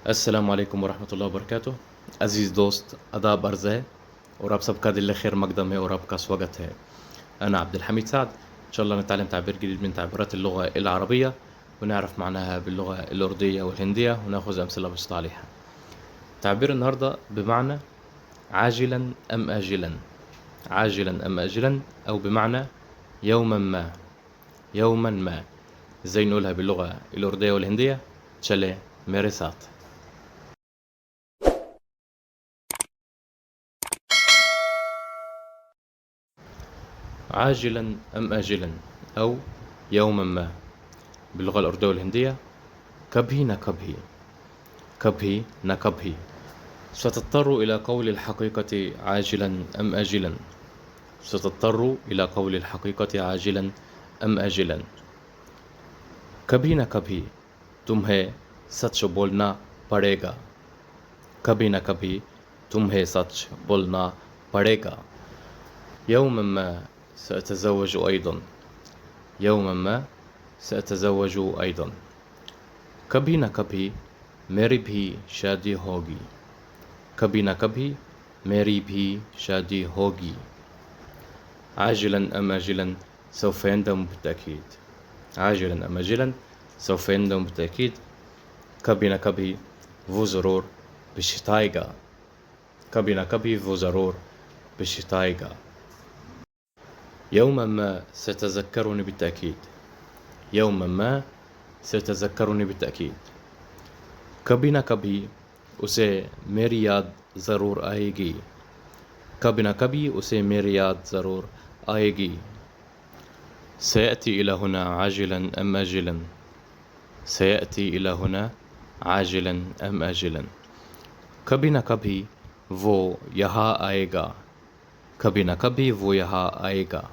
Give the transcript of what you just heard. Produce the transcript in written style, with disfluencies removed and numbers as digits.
السلام عليكم ورحمة الله وبركاته. عزيز دوست आदाब अर्ज़ है और आप सबका दिल खैर मकदम है और आपका स्वागत है. أنا عبد الحميد سعد. إن شاء الله نتعلم تعبير جديد من تعبيرات اللغة العربية ونعرف معناها باللغة الأردية والهندية ونأخذ أمثلة بسيطة عليها. تعبير النهاردة بمعنى عاجلا أم آجلا. عاجلا أم آجلا أو بمعنى يوما ما. يوما ما. إزاي نقولها باللغة الأردية والهندية؟ चले मेरे साथ. عاجلا أم آجلا أو يوما ما باللغة الأردية والهندية कभी न कभी. कभी न कभी. ستضطر إلى قول الحقيقة عاجلا أم آجلا. ستضطر إلى قول الحقيقة عاجلا أم آجلا. कभी न कभी तुम्हें सच बोलना पड़ेगा. कभी न कभी तुम्हें सच बोलना पड़ेगा. يوما ما سأتزوج أيضا. يوما ما سأتزوج أيضا. कभी न कभी मेरी भी शादी होगी. कभी न कभी मेरी भी शादी होगी. عاجلا أم آجلا سوف يندم بالتأكيد. عاجلا أم آجلا سوف يندم بالتأكيد. कभी न कभी वो ज़रूर पछताएगा. कभी न कभी वो ज़रूर पछताएगा. يوما ما ستذكرني بالتأكيد. يوما ما ستذكرني بالتأكيد. कभी न कभी उसे मेरी याद ज़रूर आएगी. कभी न कभी उसे मेरी याद ज़रूर आएगी. سيأتي إلى هنا عاجلا أم آجلا. سيأتي إلى هنا عاجلا أم آجلا. कभी न कभी वो यहाँ आएगा. कभी न कभी वो यहाँ आएगा.